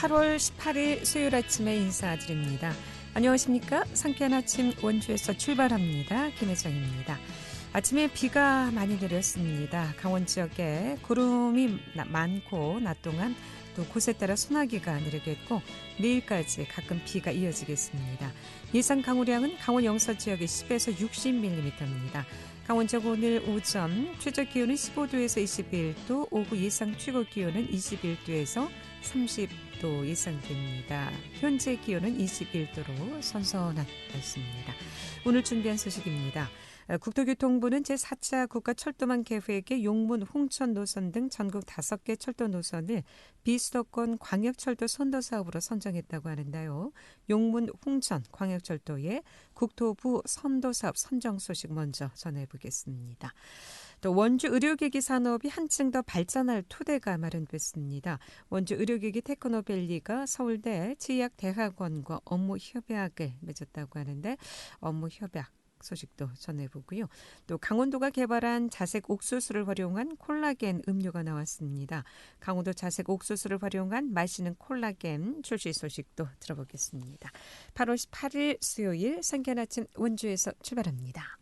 8월 18일 수요일 아침에 인사드립니다. 안녕하십니까? 상쾌한 아침 원주에서 출발합니다. 김혜정입니다. 아침에 비가 많이 내렸습니다. 강원 지역에 구름이 많고 낮 동안 또 곳에 따라 소나기가 내리겠고 내일까지 가끔 비가 이어지겠습니다. 예상 강우량은 강원 영서 지역에 10에서 60mm입니다. 강원 지역 오늘 오전 최저 기온은 15도에서 21도, 오후 예상 최고 기온은 21도에서 30도 예상됩니다. 현재 기온은 21도로 선선한 날씨입니다. 오늘 준비한 소식입니다. 국토교통부는 제4차 국가철도망 계획의 용문, 홍천 노선 등 전국 5개 철도 노선을 비수도권 광역철도 선도사업으로 선정했다고 하는데요. 용문, 홍천 광역철도의 국토부 선도사업 선정 소식 먼저 전해보겠습니다. 또 원주 의료기기 산업이 한층 더 발전할 토대가 마련됐습니다. 원주 의료기기 테크노밸리가 서울대 치의학대학원과 업무 협약을 맺었다고 하는데 업무 협약 소식도 전해보고요. 또 강원도가 개발한 자색 옥수수를 활용한 콜라겐 음료가 나왔습니다. 강원도 자색 옥수수를 활용한 마시는 콜라겐 출시 소식도 들어보겠습니다. 8월 18일 수요일 상쾌한 아침 원주에서 출발합니다.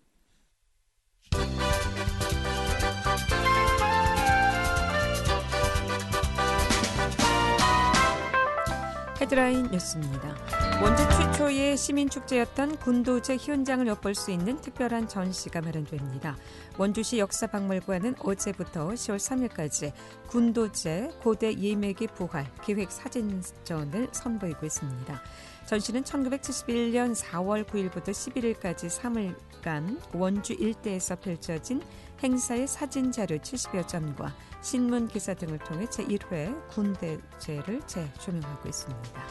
헤드라인 뉴스입니다. 원주 최초의 시민축제였던 군도제 현장을 엿볼 수 있는 특별한 전시가 마련됩니다. 원주시 역사박물관은 어제부터 10월 3일까지 군도제 고대 예매기 부활 기획 사진전을 선보이고 있습니다. 전시는 1971년 4월 9일부터 11일까지 3일간 원주 일대에서 펼쳐진 행사의 사진자료 70여 점과 신문기사 등을 통해 제1회 군대제를 재조명하고 있습니다.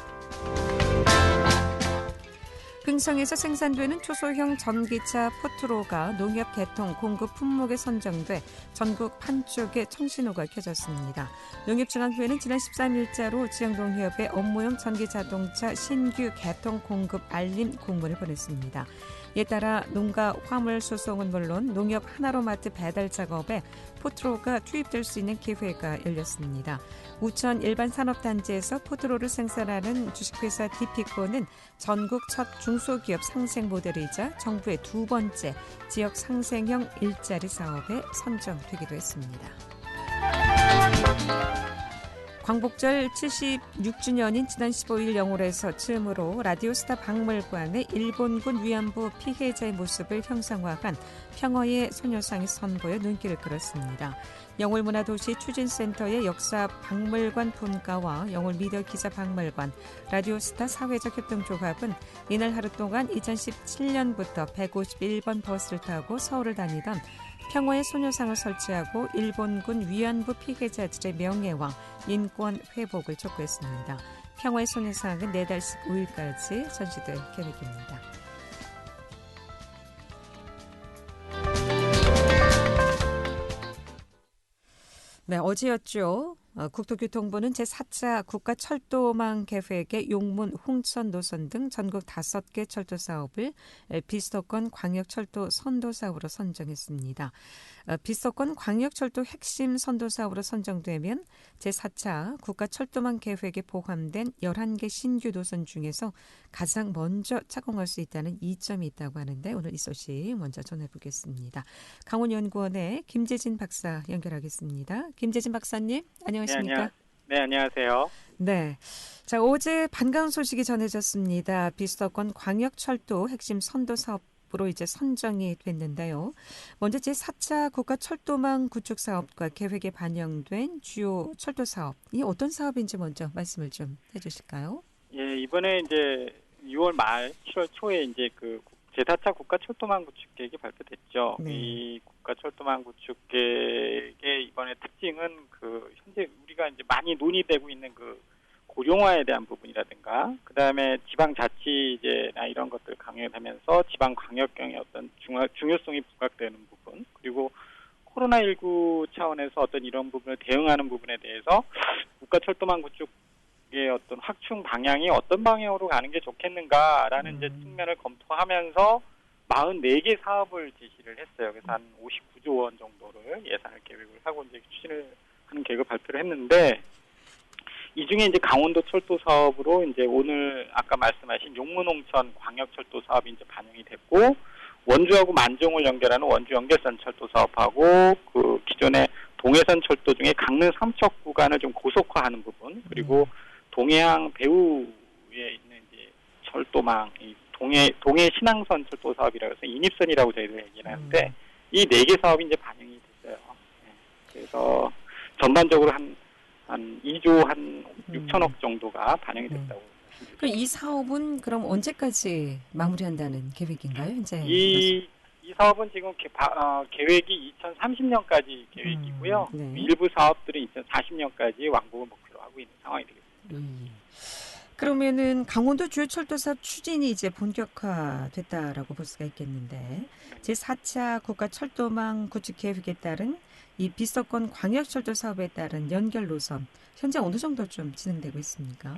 흥성에서 생산되는 초소형 전기차 포트로가 농협 개통 공급 품목에 선정돼 전국 판촉에 청신호가 켜졌습니다. 농협중앙회는 지난 13일자로 지역농협에 업무용 전기자동차 신규 개통 공급 알림 공문을 보냈습니다. 이에 따라 농가 화물 수송은 물론 농협 하나로마트 배달 작업에 포트로가 투입될 수 있는 기회가 열렸습니다. 우천 일반산업단지에서 포트로를 생산하는 주식회사 디피코는 전국 첫 중소기업 상생 모델이자 정부의 두 번째 지역 상생형 일자리 사업에 선정되기도 했습니다. 광복절 76주년인 지난 15일 영월에서 처음으로 라디오스타 박물관의 일본군 위안부 피해자의 모습을 형상화한 평화의 소녀상이 선보여 눈길을 끌었습니다. 영월문화도시 추진센터의 역사 박물관 분과와 영월 미디어 기자 박물관, 라디오스타 사회적 협동조합은 이날 하루 동안 2017년부터 151번 버스를 타고 서울을 다니던 평화의 소녀상을 설치하고 일본군 위안부 피해자들의 명예와 인권 회복을 촉구했습니다. 평화의 소녀상은 내달 15일까지 전시될 계획입니다. 네, 어제였죠. 국토교통부는 제4차 국가철도망 계획의 용문, 홍천 노선 등 전국 5개 철도 사업을 비수도권 광역철도 선도사업으로 선정했습니다. 비수도권 광역철도 핵심 선도사업으로 선정되면 제4차 국가철도망 계획에 포함된 11개 신규 노선 중에서 가장 먼저 착공할 수 있다는 이점이 있다고 하는데 오늘 이 소식 먼저 전해보겠습니다. 강원연구원의 김재진 박사 연결하겠습니다. 김재진 박사님, 안녕하십니까? 네, 안녕하세요. 네. 자, 어제 반가운 소식이 전해졌습니다. 비수도권 광역철도 핵심 선도 사업으로 이제 선정이 됐는데요. 먼저 제4차 국가철도망 구축 사업과 계획에 반영된 주요 철도 사업, 이 어떤 사업인지 먼저 말씀을 좀 해주실까요? 예, 이번에 이제 6월 말 7월 초에 이제 그 제4차 국가철도망 구축 계획이 발표됐죠. 네. 이 국가철도망 구축 계획의 이번에 특징은 그 현재 우리가 이제 많이 논의되고 있는 그 고령화에 대한 부분이라든가, 그 다음에 지방자치제나 이런 것들 강화하면서 지방광역경의 어떤 중요성이 부각되는 부분, 그리고 코로나19 차원에서 어떤 이런 부분을 대응하는 부분에 대해서 국가철도망 구축의 어떤 확충 방향이 어떤 방향으로 가는 게 좋겠는가라는 이제 측면을 검토하면서 44개 사업을 제시를 했어요. 그래서 한 59조 원 정도를 예산을 계획을 하고 이제 추진을 하는 계획을 발표를 했는데, 이 중에 이제 강원도 철도 사업으로 이제 오늘 아까 말씀하신 용문홍천 광역철도 사업이 이제 반영이 됐고, 원주하고 만종을 연결하는 원주 연결선 철도 사업하고, 그 기존의 동해선 철도 중에 강릉 삼척 구간을 좀 고속화하는 부분, 그리고 동해안 배후에 있는 이제 철도망, 이 동해 신항선 철도 사업이라고 해서 인입선이라고 저희들 얘기를 하는데, 이 4개 사업이 이제 반영이 됐어요. 네. 그래서 전반적으로 한 2조 한 6천억 정도가 반영이 됐다고. 그럼 이 사업은 그럼 언제까지 마무리한다는 계획인가요? 이제 이 사업은 지금 계획이 2030년까지 계획이고요. 네. 일부 사업들은 2040년까지 완공을 목표로 하고 있는 상황이 되겠습니다. 그러면은 강원도 주요 철도 사업 추진이 이제 본격화됐다라고 볼 수가 있겠는데, 제4차 국가 철도망 구축 계획에 따른 이 비서권 광역철도 사업에 따른 연결 노선 현재 어느 정도 좀 진행되고 있습니까?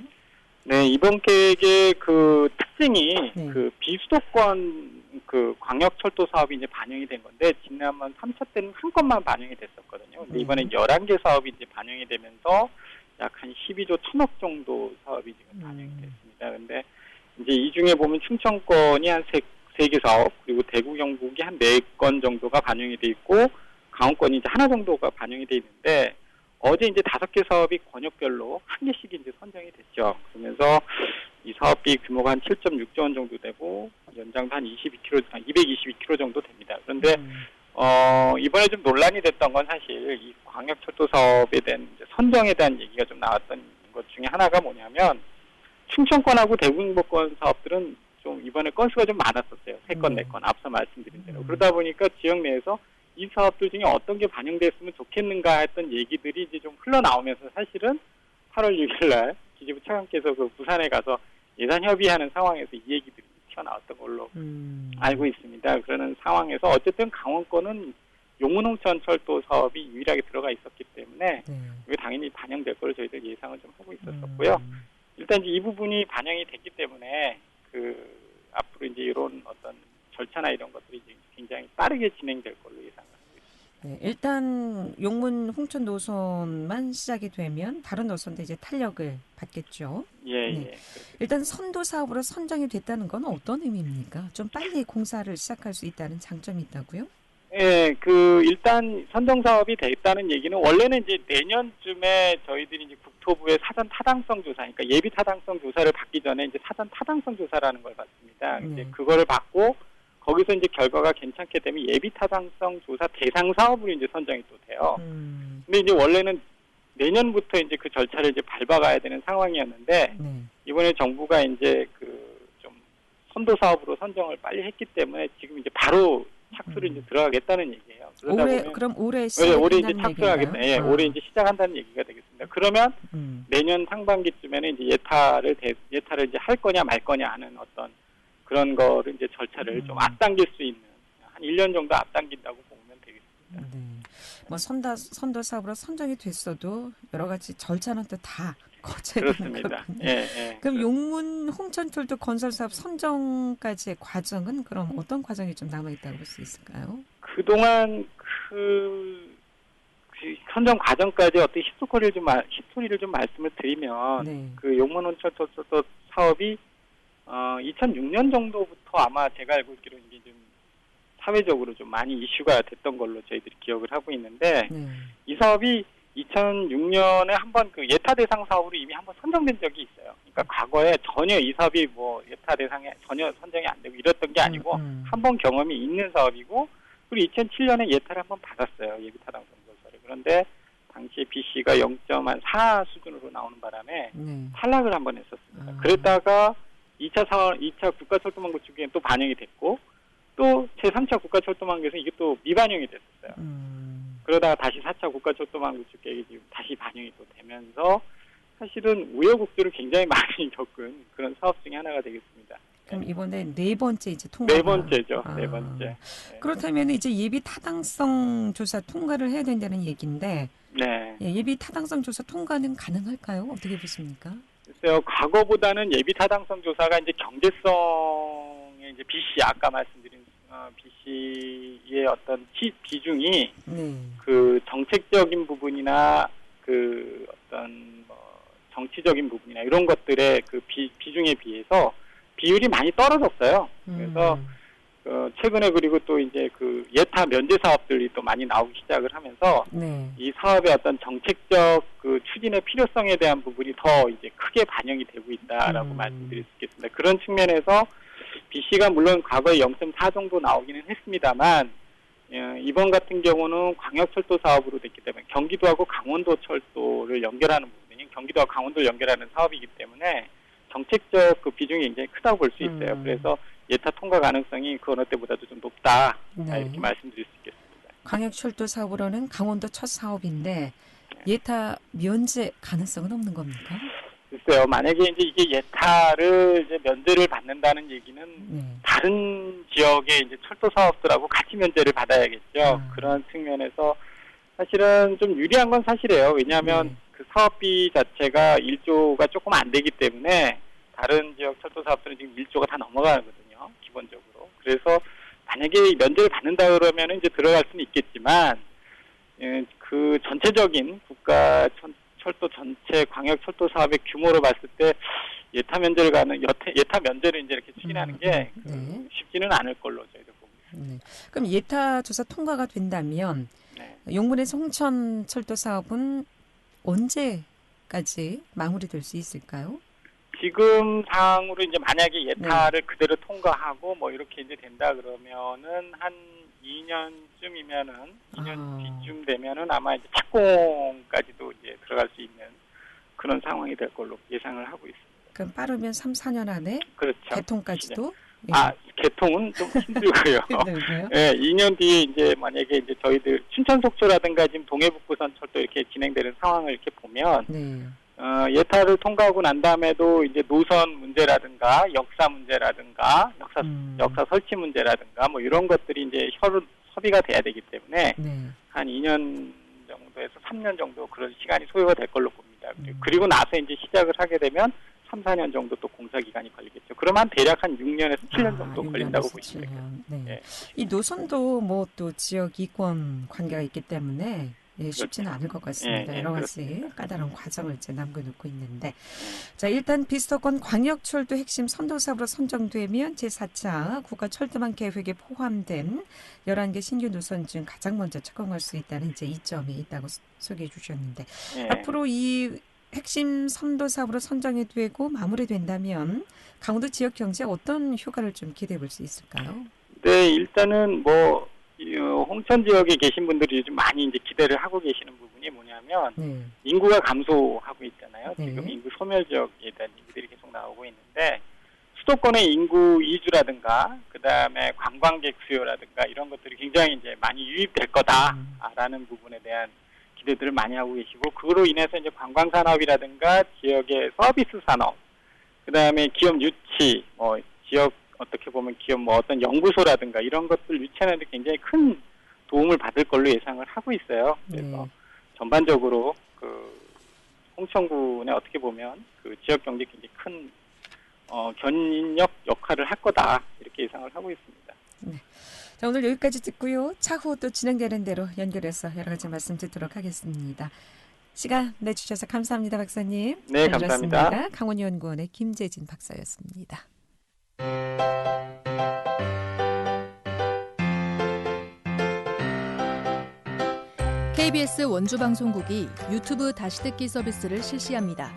네, 이번 계획의 그 특징이 네. 그 비수도권 그 광역철도 사업이 이제 반영이 된 건데, 지난번 3차 때는 한 건만 반영이 됐었거든요. 근데 이번에 11개 사업이 이제 반영이 되면서 약 한 12조 1천억 정도 사업이 지금 반영이 됐습니다. 근데 이제 이 중에 보면 충청권이 한 3개 사업, 그리고 대구 경북이 한 4건 정도가 반영이 돼 있고, 강원권이 이제 하나 정도가 반영이 돼 있는데, 어제 이제 5개 사업이 권역별로 한 개씩 이제 선정이 됐죠. 그러면서 이 사업비 규모가 한 7.6조 원 정도 되고, 연장도 한 222km 정도 됩니다. 그런데 이번에 좀 논란이 됐던 건 사실 이 광역철도 사업에 대한 이제 선정에 대한 얘기가 좀 나왔던 것 중에 하나가 뭐냐면, 충청권하고 대구 경북권 사업들은 좀 이번에 건수가 좀 많았었어요. 3건, 4건 앞서 말씀드린 대로. 그러다 보니까 지역 내에서 이 사업들 중에 어떤 게 반영됐으면 좋겠는가 했던 얘기들이 이제 좀 흘러나오면서, 사실은 8월 6일 날 기재부 차관께서 그 부산에 가서 예산 협의하는 상황에서 이 얘기들이 튀어나왔던 걸로 알고 있습니다. 그러는 상황에서 어쨌든 강원권은 용문홍천 철도 사업이 유일하게 들어가 있었기 때문에 이게 당연히 반영될 걸 저희들 예상을 좀 하고 있었었고요. 일단 이제 이 부분이 반영이 됐기 때문에 그 앞으로 이제 이런 어떤 절차나 이런 것들이 이제 굉장히 빠르게 진행될 걸로 예상을 하고 있습니다. 네, 일단 용문 홍천 노선만 시작이 되면 다른 노선도 이제 탄력을 받겠죠. 예, 네. 예. 일단 선도 사업으로 선정이 됐다는 건 어떤 의미입니까? 좀 빨리 공사를 시작할 수 있다는 장점이 있다고요? 예, 일단 선정 사업이 됐다는 얘기는, 원래는 이제 내년쯤에 저희들이 이제 국토부의 사전 타당성 조사, 그러니까 예비 타당성 조사를 받기 전에 이제 사전 타당성 조사라는 걸 받습니다. 이제 그거를 받고 거기서 이제 결과가 괜찮게 되면 예비 타당성 조사 대상 사업으로 이제 선정이 또 돼요. 근데 이제 원래는 내년부터 이제 그 절차를 이제 밟아가야 되는 상황이었는데, 이번에 정부가 이제 좀 선도 사업으로 선정을 빨리 했기 때문에 지금 이제 바로 착수를 이제 들어가겠다는 얘기예요. 올해 이제 착수하겠다. 예, 올해 이제 시작한다는 얘기가 되겠습니다. 그러면 내년 상반기쯤에는 이제 예타를 이제 할 거냐 말 거냐 하는 어떤 그런 거를 이제 절차를 좀 앞당길 수 있는, 한 1년 정도 앞당긴다고 보면 되겠습니다. 네. 뭐 선도 사업으로 선정이 됐어도 여러 가지 절차는 또 다 거쳐야 되는 거군요. 예, 예. 그럼 용문 홍천철도 건설 사업 선정까지의 과정은 그럼 어떤 과정이 좀 남아 있다고 볼 수 있을까요? 그동안 선정 과정까지 어떤 히스토리를 좀 말씀을 드리면, 그 용문 홍천철도 사업이 2006년 정도부터 아마 제가 알고 있기로 이제 좀 사회적으로 좀 많이 이슈가 됐던 걸로 저희들이 기억을 하고 있는데, 이 사업이 2006년에 한번 그 예타 대상 사업으로 이미 한번 선정된 적이 있어요. 그러니까 과거에 전혀 이 사업이 뭐 예타 대상에 전혀 선정이 안 되고 이랬던 게 아니고 한 번 경험이 있는 사업이고, 그리고 2007년에 예타를 한번 받았어요. 예비 타당성 조사를. 그런데 당시에 BC가 0.4 수준으로 나오는 바람에 탈락을 한번 했었습니다. 그랬다가 2차 국가철도망 구축기에는 또 반영이 됐고, 또 제3차 국가철도망에서 이게 또 미반영이 됐었어요. 그러다가 다시 4차 국가철도망 구축 계획이 지금 다시 반영이 또 되면서, 사실은 우여곡절을 굉장히 많이 겪은 그런 사업 중에 하나가 되겠습니다. 그럼 이번에 4번째 이제 통과. 4번째죠. 4번째. 네. 그렇다면 이제 예비 타당성 조사 통과를 해야 된다는 얘기인데, 네. 예비 타당성 조사 통과는 가능할까요? 어떻게 보십니까? 글쎄요, 과거보다는 예비 타당성 조사가 이제 경제성의 이제 BC, 아까 말씀드린 BC의 어떤 비중이 그 정책적인 부분이나 그 어떤 정치적인 부분이나 이런 것들의 그 비중에 비해서 비율이 많이 떨어졌어요. 그래서 최근에 그리고 또 이제 그 예타 면제 사업들이 또 많이 나오기 시작을 하면서 네. 이 사업의 어떤 정책적 그 추진의 필요성에 대한 부분이 더 이제 크게 반영이 되고 있다라고 말씀드릴 수 있겠습니다. 그런 측면에서 BC가 물론 과거에 0.4 정도 나오기는 했습니다만 이번 같은 경우는 광역철도 사업으로 됐기 때문에 경기도하고 강원도 철도를 연결하는 부분이 경기도와 강원도를 연결하는 사업이기 때문에 정책적 그 비중이 굉장히 크다고 볼 수 있어요. 그래서 예타 통과 가능성이 그 어느 때보다도 좀 높다. 네. 이렇게 말씀드릴 수 있겠습니다. 광역철도 사업으로는 강원도 첫 사업인데 예타 면제 가능성은 없는 겁니까? 글쎄요. 만약에 이제 이게 예타를 이제 면제를 받는다는 얘기는 다른 지역의 이제 철도 사업들하고 같이 면제를 받아야겠죠. 그런 측면에서 사실은 좀 유리한 건 사실이에요. 왜냐하면 그 사업비 자체가 1조가 조금 안 되기 때문에 다른 지역 철도 사업들은 지금 1조가 다 넘어가거든요. 기본적으로. 그래서 만약에 면제를 받는다 그러면 이제 들어갈 수는 있겠지만 그 전체적인 국가 철도 전체 광역 철도 사업의 규모로 봤을 때 예타 면제를 이제 이렇게 추진하는 게 쉽지는 않을 걸로 저희도 보고 있습니다. 그럼 예타 조사 통과가 된다면 용문에서 홍천 철도 사업은 언제까지 마무리될 수 있을까요? 지금 상황으로 이제 만약에 예타를 그대로 통과하고 뭐 이렇게 이제 된다 그러면은 한 2년쯤이면은 2년 뒤쯤 되면은 아마 이제 착공까지도 이제 들어갈 수 있는 그런 상황이 될 걸로 예상을 하고 있습니다. 그럼 빠르면 3, 4년 안에 그렇죠. 개통까지도? 개통은 좀 힘들고요. 힘들고요? 2년 뒤에 이제 만약에 이제 저희들 춘천 속초라든가 지금 동해북부선 철도 이렇게 진행되는 상황을 이렇게 보면 예타를 통과하고 난 다음에도 이제 노선 문제라든가 역사 문제라든가 역사 설치 문제라든가 뭐 이런 것들이 이제 협의가 돼야 되기 때문에 한 2년 정도에서 3년 정도 그런 시간이 소요가 될 걸로 봅니다. 그리고 나서 이제 시작을 하게 되면 3, 4년 정도 또 공사 기간이 걸리겠죠. 그러면 대략 한 6년에서 7년 정도 걸린다고 보시면 되겠습니다. 이 노선도 뭐 또 지역 이권 관계가 있기 때문에 쉽지는 않을 것 같습니다. 여러 가지 까다로운 과정을 이제 남겨놓고 있는데 자 일단 비수도권 광역철도 핵심 선도사업으로 선정되면 제4차 국가철도망 계획에 포함된 11개 신규 노선 중 가장 먼저 착공할 수 있다는 이제 이점이 있다고 소개해 주셨는데 앞으로 이 핵심 선도사업으로 선정이 되고 마무리된다면 강원도 지역 경제에 어떤 효과를 좀 기대해 볼 수 있을까요? 네, 일단은 뭐 홍천 지역에 계신 분들이 요즘 많이 이제 기대를 하고 계시는 부분이 뭐냐면 인구가 감소하고 있잖아요. 지금 인구 소멸 지역에 대한 얘기들이 계속 나오고 있는데 수도권의 인구 이주라든가 그다음에 관광객 수요라든가 이런 것들이 굉장히 이제 많이 유입될 거다라는 부분에 대한 기대들을 많이 하고 계시고 그로 인해서 이제 관광 산업이라든가 지역의 서비스 산업 그다음에 기업 유치 뭐 지역 어떻게 보면 기업 뭐 어떤 연구소라든가 이런 것들 유치하는 데 굉장히 큰 도움을 받을 걸로 예상을 하고 있어요. 그래서 전반적으로 그 홍천군에 어떻게 보면 그 지역 경제 굉장히 큰 견인력 역할을 할 거다 이렇게 예상을 하고 있습니다. 네. 자, 오늘 여기까지 듣고요. 차후 또 진행되는 대로 연결해서 여러 가지 말씀 듣도록 하겠습니다. 시간 내주셔서 감사합니다, 박사님. 네, 감사합니다. 강원연구원의 김재진 박사였습니다. KBS 원주방송국이 유튜브 다시 듣기 서비스를 실시합니다.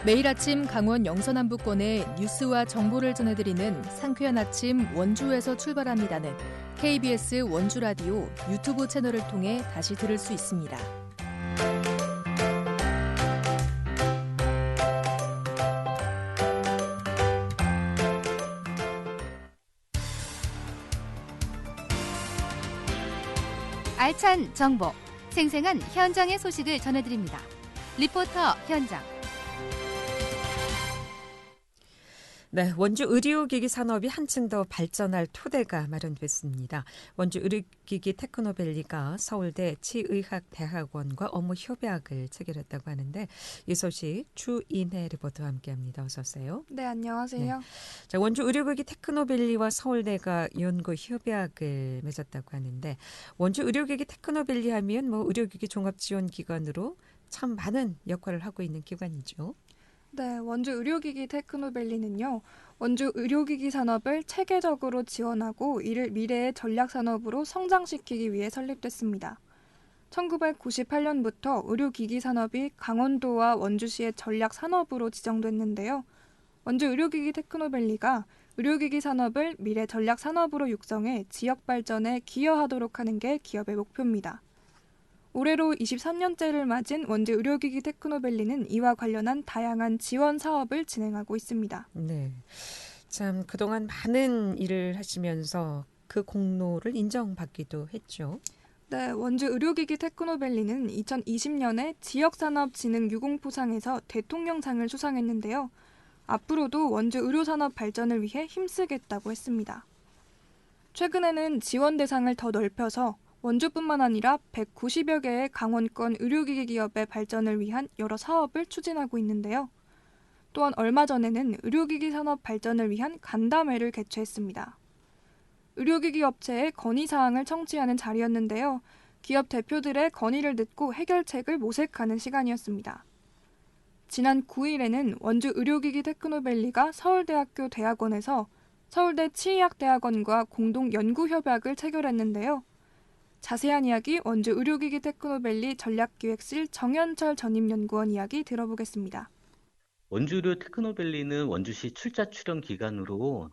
매일 아침 강원 영서남부권의 뉴스와 정보를 전해드리는 상쾌한 아침 원주에서 출발합니다는 KBS 원주라디오 유튜브 채널을 통해 다시 들을 수 있습니다. 알찬 정보, 생생한 현장의 소식을 전해드립니다. 리포터 현장. 네, 원주 의료기기 산업이 한층 더 발전할 토대가 마련됐습니다. 원주 의료기기 테크노밸리가 서울대 치의학대학원과 업무 협약을 체결했다고 하는데 이 소식 주인혜 리포터와 함께합니다. 어서 오세요. 네, 안녕하세요. 네. 자, 원주 의료기기 테크노밸리와 서울대가 연구 협약을 맺었다고 하는데 원주 의료기기 테크노밸리 하면 뭐 의료기기 종합지원기관으로 참 많은 역할을 하고 있는 기관이죠. 네, 원주 의료기기 테크노밸리는요, 원주 의료기기 산업을 체계적으로 지원하고 이를 미래의 전략산업으로 성장시키기 위해 설립됐습니다. 1998년부터 의료기기 산업이 강원도와 원주시의 전략산업으로 지정됐는데요. 원주 의료기기 테크노밸리가 의료기기 산업을 미래 전략산업으로 육성해 지역 발전에 기여하도록 하는 게 기업의 목표입니다. 올해로 23년째를 맞은 원주 의료기기 테크노밸리는 이와 관련한 다양한 지원 사업을 진행하고 있습니다. 네, 참 그동안 많은 일을 하시면서 그 공로를 인정받기도 했죠. 네, 원주 의료기기 테크노밸리는 2020년에 지역산업진흥유공포상에서 대통령상을 수상했는데요. 앞으로도 원주 의료산업 발전을 위해 힘쓰겠다고 했습니다. 최근에는 지원 대상을 더 넓혀서 원주뿐만 아니라 190여 개의 강원권 의료기기 기업의 발전을 위한 여러 사업을 추진하고 있는데요. 또한 얼마 전에는 의료기기 산업 발전을 위한 간담회를 개최했습니다. 의료기기 업체의 건의사항을 청취하는 자리였는데요. 기업 대표들의 건의를 듣고 해결책을 모색하는 시간이었습니다. 지난 9일에는 원주 의료기기 테크노밸리가 서울대학교 대학원에서 서울대 치의학대학원과 공동 연구협약을 체결했는데요. 자세한 이야기 원주 의료기기 테크노밸리 전략기획실 정현철 전임연구원 이야기 들어보겠습니다. 원주 의료 테크노밸리는 원주시 출자 출연 기관으로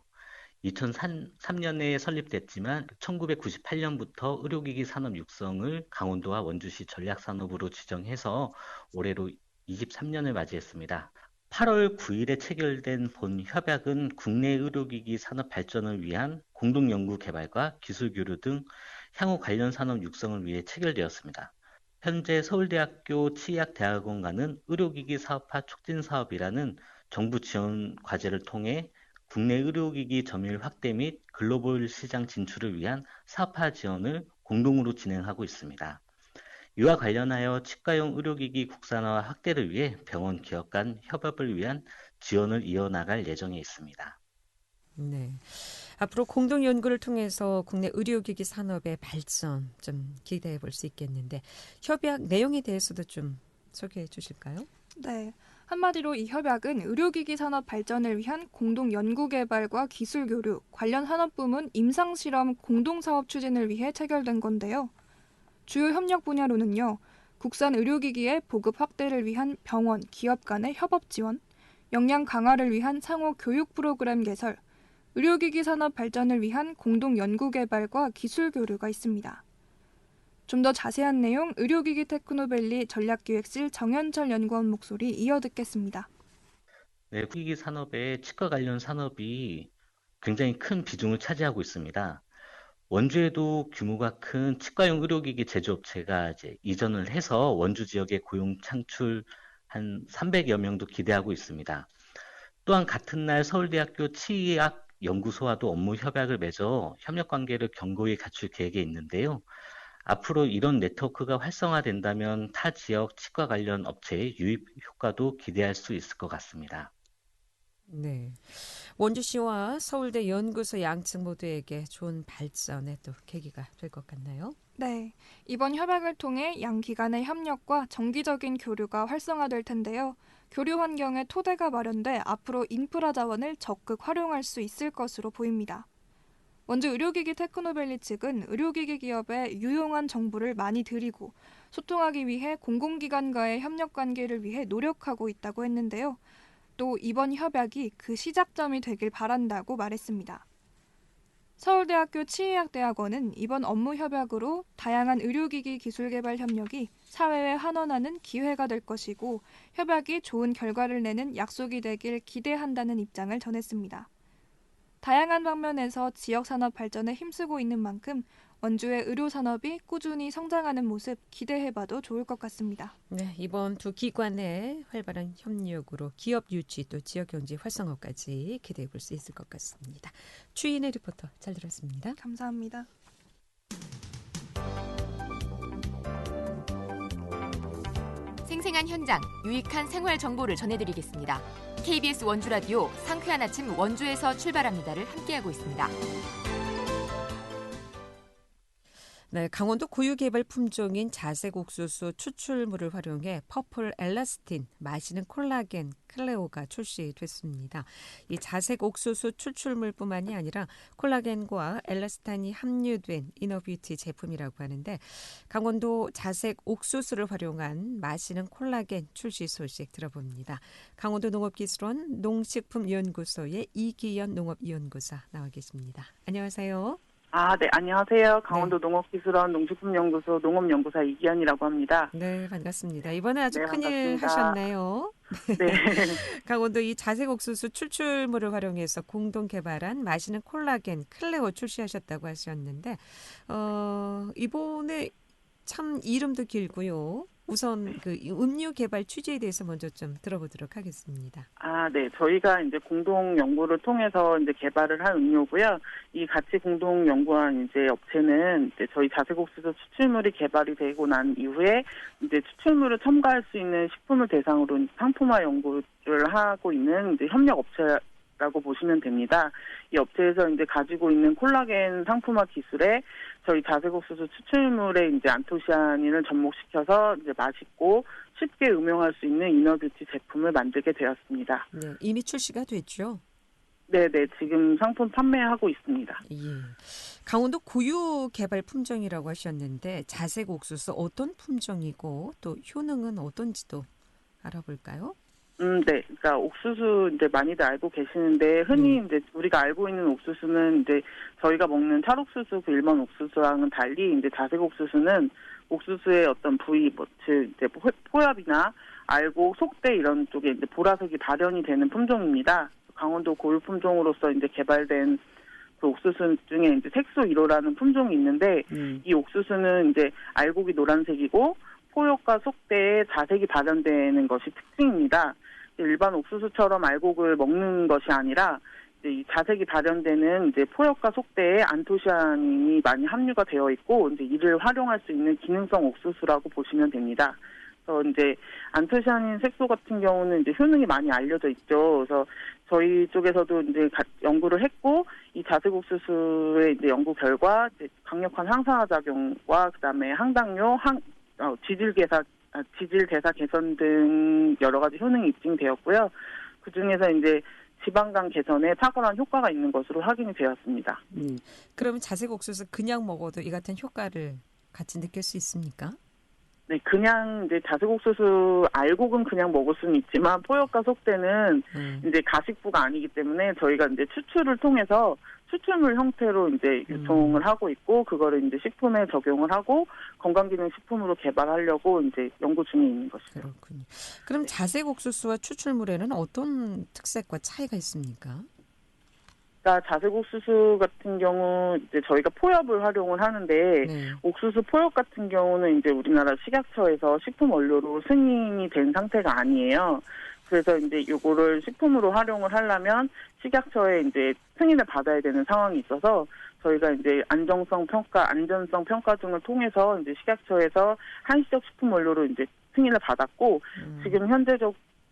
2003년에 설립됐지만 1998년부터 의료기기 산업 육성을 강원도와 원주시 전략산업으로 지정해서 올해로 23년을 맞이했습니다. 8월 9일에 체결된 본 협약은 국내 의료기기 산업 발전을 위한 공동연구 개발과 기술 교류 등 향후 관련 산업 육성을 위해 체결되었습니다. 현재 서울대학교 치의학대학원과는 의료기기 사업화 촉진 사업이라는 정부 지원 과제를 통해 국내 의료기기 점유율 확대 및 글로벌 시장 진출을 위한 사업화 지원을 공동으로 진행하고 있습니다. 이와 관련하여 치과용 의료기기 국산화 확대를 위해 병원 기업 간 협업을 위한 지원을 이어나갈 예정에 있습니다. 네, 앞으로 공동 연구를 통해서 국내 의료기기 산업의 발전 좀 기대해 볼 수 있겠는데 협약 내용에 대해서도 좀 소개해 주실까요? 네, 한마디로 이 협약은 의료기기 산업 발전을 위한 공동 연구 개발과 기술 교류, 관련 산업 부문 임상실험 공동사업 추진을 위해 체결된 건데요. 주요 협력 분야로는요, 국산 의료기기의 보급 확대를 위한 병원, 기업 간의 협업 지원, 역량 강화를 위한 상호 교육 프로그램 개설, 의료기기 산업 발전을 위한 공동 연구 개발과 기술 교류가 있습니다. 좀 더 자세한 내용 의료기기 테크노밸리 전략기획실 정현철 연구원 목소리 이어 듣겠습니다. 네, 의료기기 산업의 치과 관련 산업이 굉장히 큰 비중을 차지하고 있습니다. 원주에도 규모가 큰 치과용 의료기기 제조업체가 이제 이전을 해서 원주 지역의 고용 창출 한 300여 명도 기대하고 있습니다. 또한 같은 날 서울대학교 치의학 연구소와도 업무 협약을 맺어 협력 관계를 견고히 갖출 계획에 있는데요. 앞으로 이런 네트워크가 활성화된다면 타 지역 치과 관련 업체의 유입 효과도 기대할 수 있을 것 같습니다. 네, 원주시와 서울대 연구소 양측 모두에게 좋은 발전의 또 계기가 될 것 같나요? 네, 이번 협약을 통해 양 기관의 협력과 정기적인 교류가 활성화될 텐데요. 교류 환경의 토대가 마련돼 앞으로 인프라 자원을 적극 활용할 수 있을 것으로 보입니다. 원주 의료기기 테크노밸리 측은 의료기기 기업에 유용한 정보를 많이 드리고 소통하기 위해 공공기관과의 협력 관계를 위해 노력하고 있다고 했는데요. 또 이번 협약이 그 시작점이 되길 바란다고 말했습니다. 서울대학교 치의학대학원은 이번 업무 협약으로 다양한 의료기기 기술개발 협력이 사회에 환원하는 기회가 될 것이고 협약이 좋은 결과를 내는 약속이 되길 기대한다는 입장을 전했습니다. 다양한 방면에서 지역산업 발전에 힘쓰고 있는 만큼 원주의 의료산업이 꾸준히 성장하는 모습 기대해봐도 좋을 것 같습니다. 네, 이번 두 기관의 활발한 협력으로 기업 유치 또 지역경제 활성화까지 기대해 볼 수 있을 것 같습니다. 추인의 리포터 잘 들었습니다. 감사합니다. 생생한 현장, 유익한 생활 정보를 전해드리겠습니다. KBS 원주라디오 상쾌한 아침 원주에서 출발합니다를 함께하고 있습니다. 네, 강원도 고유개발 품종인 자색 옥수수 추출물을 활용해 퍼플 엘라스틴, 마시는 콜라겐, 클레오가 출시됐습니다. 이 자색 옥수수 추출물뿐만이 아니라 콜라겐과 엘라스탄이 함유된 이너뷰티 제품이라고 하는데 강원도 자색 옥수수를 활용한 마시는 콜라겐 출시 소식 들어봅니다. 강원도 농업기술원 농식품연구소의 이기연 농업연구사 나와 계십니다. 안녕하세요. 네, 안녕하세요. 강원도 농업기술원 농식품연구소 농업연구사 이기현이라고 합니다. 네, 반갑습니다. 이번에 아주 큰일 반갑습니다. 하셨네요. 네. 강원도 이 자색 옥수수 추출물을 활용해서 공동 개발한 마시는 콜라겐 클레오 출시하셨다고 하셨는데 이번에 참 이름도 길고요. 우선 그 음료 개발 취지에 대해서 먼저 좀 들어보도록 하겠습니다. 네. 저희가 이제 공동 연구를 통해서 이제 개발을 한 음료고요. 이 같이 공동 연구한 이제 업체는 이제 저희 자색옥수수 추출물이 개발이 되고 난 이후에 이제 추출물을 첨가할 수 있는 식품을 대상으로 상품화 연구를 하고 있는 이제 협력 업체라고 보시면 됩니다. 이 업체에서 이제 가지고 있는 콜라겐 상품화 기술에 저희 자색옥수수 추출물에 이제 안토시아닌을 접목시켜서 이제 맛있고 쉽게 음용할 수 있는 이너뷰티 제품을 만들게 되었습니다. 네, 이미 출시가 됐죠? 네네, 지금 상품 판매하고 있습니다. 예. 강원도 고유 개발 품종이라고 하셨는데 자색 옥수수 어떤 품종이고 또 효능은 어떤지도 알아볼까요? 네. 그러니까 옥수수 이제 많이들 알고 계시는데 흔히 이제 우리가 알고 있는 옥수수는 이제 저희가 먹는 찰옥수수 그 일반 옥수수랑은 달리 이제 자색 옥수수는 옥수수의 어떤 부위 즉 이제 포엽이나 알곡, 속대 이런 쪽에 이제 보라색이 발현이 되는 품종입니다. 강원도 고유 품종으로서 이제 개발된 그 옥수수 중에 이제 색소 1호라는 품종이 있는데 이 옥수수는 이제 알곡이 노란색이고 포엽과 속대에 자색이 발현되는 것이 특징입니다. 일반 옥수수처럼 알곡을 먹는 것이 아니라 이제 이 자색이 발현되는 이제 포엽과 속대에 안토시아닌이 많이 함유가 되어 있고 이제 이를 활용할 수 있는 기능성 옥수수라고 보시면 됩니다. 그래서 이제 안토시아닌 색소 같은 경우는 이제 효능이 많이 알려져 있죠. 그래서 저희 쪽에서도 이제 연구를 했고 이 자색 옥수수의 이제 연구 결과 이제 강력한 항산화 작용과 그다음에 항당뇨, 지질대사 개선 등 여러 가지 효능이 입증되었고요. 그 중에서 이제 지방간 개선에 탁월한 효과가 있는 것으로 확인이 되었습니다. 그러면 자색 옥수수 그냥 먹어도 이 같은 효과를 같이 느낄 수 있습니까? 네, 그냥 이제 자색 옥수수 알곡은 그냥 먹을 수는 있지만 포엽과 속대는 이제 가식부가 아니기 때문에 저희가 이제 추출을 통해서 추출물 형태로 이제 유통을 하고 있고 그거를 이제 식품에 적용을 하고 건강기능식품으로 개발하려고 이제 연구 중에 있는 것이죠. 그렇군요. 그럼 자색 옥수수와 추출물에는 어떤 특색과 차이가 있습니까? 그러니까 자색 옥수수 같은 경우 이제 저희가 포엽을 활용을 하는데 옥수수 포엽 같은 경우는 이제 우리나라 식약처에서 식품 원료로 승인이 된 상태가 아니에요. 그래서 이제 요거를 식품으로 활용을 하려면 식약처에 이제 승인을 받아야 되는 상황이 있어서 저희가 이제 안전성 평가 등을 통해서 이제 식약처에서 한시적 식품 원료로 이제 승인을 받았고 지금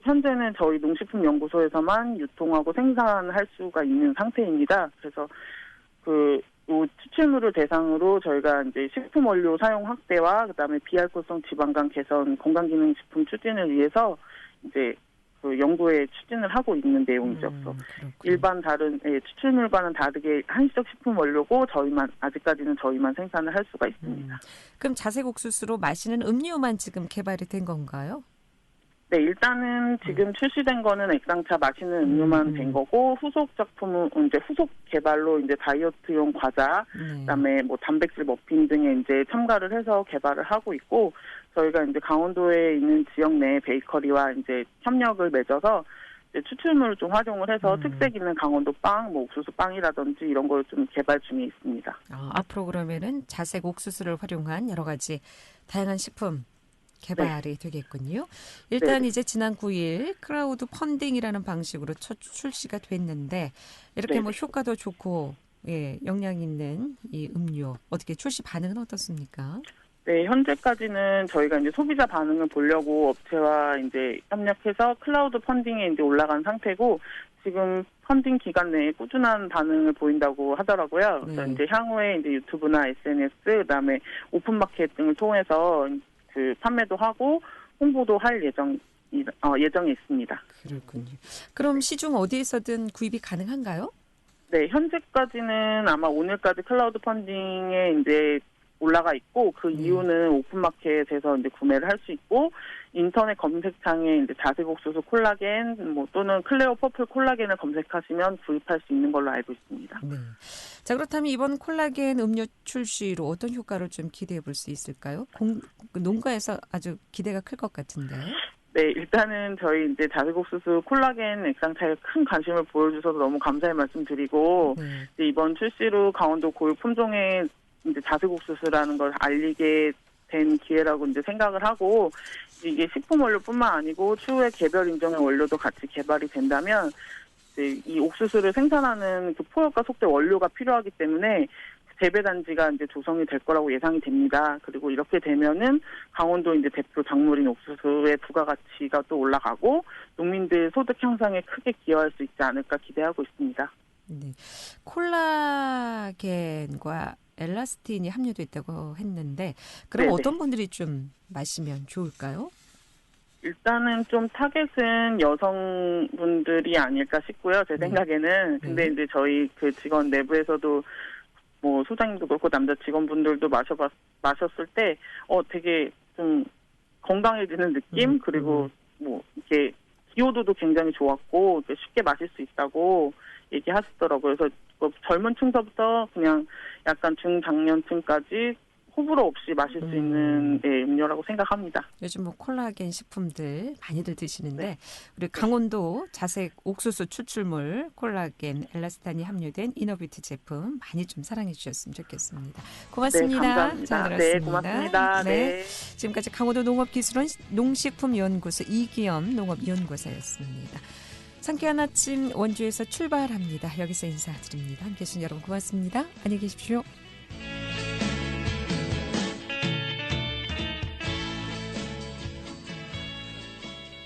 현재는 저희 농식품연구소에서만 유통하고 생산할 수가 있는 상태입니다. 그래서 요 추출물을 대상으로 저희가 이제 식품 원료 사용 확대와 그다음에 비알코올성 지방간 개선 건강기능식품 추진을 위해서 이제 그 연구에 추진을 하고 있는 내용이죠. 일반 다른 추출물과는 다르게 한시적 식품 원료고 아직까지는 저희만 생산을 할 수가 있습니다. 그럼 자색 옥수수로 마시는 음료만 지금 개발이 된 건가요? 네, 일단은 지금 출시된 거는 액상차 마시는 음료만 된 거고 후속 작품은 이제 후속 개발로 이제 다이어트용 과자, 그다음에 뭐 단백질 머핀 등에 이제 첨가를 해서 개발을 하고 있고 저희가 이제 강원도에 있는 지역 내 베이커리와 이제 협력을 맺어서 이제 추출물을 좀 활용을 해서 특색 있는 강원도 빵, 뭐 옥수수 빵이라든지 이런 걸 좀 개발 중에 있습니다. 앞으로 그러면은 자색 옥수수를 활용한 여러 가지 다양한 식품 개발이 되겠군요. 일단 이제 지난 9일 크라우드 펀딩이라는 방식으로 첫 출시가 됐는데 이렇게 뭐 효과도 좋고 영양 있는 이 음료 어떻게 출시 반응은 어떻습니까? 네, 현재까지는 저희가 이제 소비자 반응을 보려고 업체와 이제 협력해서 클라우드 펀딩에 이제 올라간 상태고, 지금 펀딩 기간 내에 꾸준한 반응을 보인다고 하더라고요. 그래서 이제 향후에 이제 유튜브나 SNS, 그다음에 오픈마켓 등을 통해서 그 판매도 하고 홍보도 할 예정에 있습니다. 그렇군요. 그럼 시중 어디에서든 구입이 가능한가요? 네, 현재까지는 아마 오늘까지 클라우드 펀딩에 이제 올라가 있고, 그 이후는 오픈마켓에서 이제 구매를 할 수 있고, 인터넷 검색창에 이제 자색 옥수수 콜라겐 또는 클레오 퍼플 콜라겐을 검색하시면 구입할 수 있는 걸로 알고 있습니다. 네. 자, 그렇다면 이번 콜라겐 음료 출시로 어떤 효과를 좀 기대해 볼 수 있을까요? 농가에서 아주 기대가 클 것 같은데. 네, 일단은 저희 이제 자색 옥수수 콜라겐 액상차에 큰 관심을 보여주셔서 너무 감사의 말씀드리고, 이제 이번 출시로 강원도 고유 품종의 이제 자색 옥수수라는 걸 알리게 된 기회라고 이제 생각을 하고, 이게 식품 원료뿐만 아니고 추후에 개별 인정의 원료도 같이 개발이 된다면 이제 이 옥수수를 생산하는 그 포획과 속재 원료가 필요하기 때문에 재배 단지가 이제 조성이 될 거라고 예상이 됩니다. 그리고 이렇게 되면은 강원도 이제 대표 작물인 옥수수의 부가가치가 또 올라가고 농민들 소득 향상에 크게 기여할 수 있지 않을까 기대하고 있습니다. 네, 콜라겐과 엘라스틴이 함유되어 있다고 했는데, 그럼 어떤 분들이 좀 마시면 좋을까요? 일단은 좀 타겟은 여성분들이 아닐까 싶고요. 제 생각에는. 근데 이제 저희 그 직원 내부에서도 뭐 소장님도 그렇고 남자 직원분들도 마셨을 때 되게 좀 건강해지는 느낌, 그리고 뭐 이렇게 기호도도 굉장히 좋았고 쉽게 마실 수 있다고 얘기하시더라고요. 그래서 젊은 층서부터 그냥 약간 중장년층까지 호불호 없이 마실 수 있는 음료라고 생각합니다. 요즘 뭐 콜라겐 식품들 많이들 드시는데, 우리 강원도 자색 옥수수 추출물 콜라겐 엘라스탄이 함유된 이너뷰티 제품 많이 좀 사랑해 주셨으면 좋겠습니다. 고맙습니다. 네, 감사합니다. 잘 들었습니다. 네, 고맙습니다. 네. 지금까지 강원도 농업기술원 농식품연구소 이기엄 농업연구사였습니다. 상쾌한 아침 원주에서 출발합니다. 여기서 인사드립니다. 함께해 주신 여러분 고맙습니다. 안녕히 계십시오.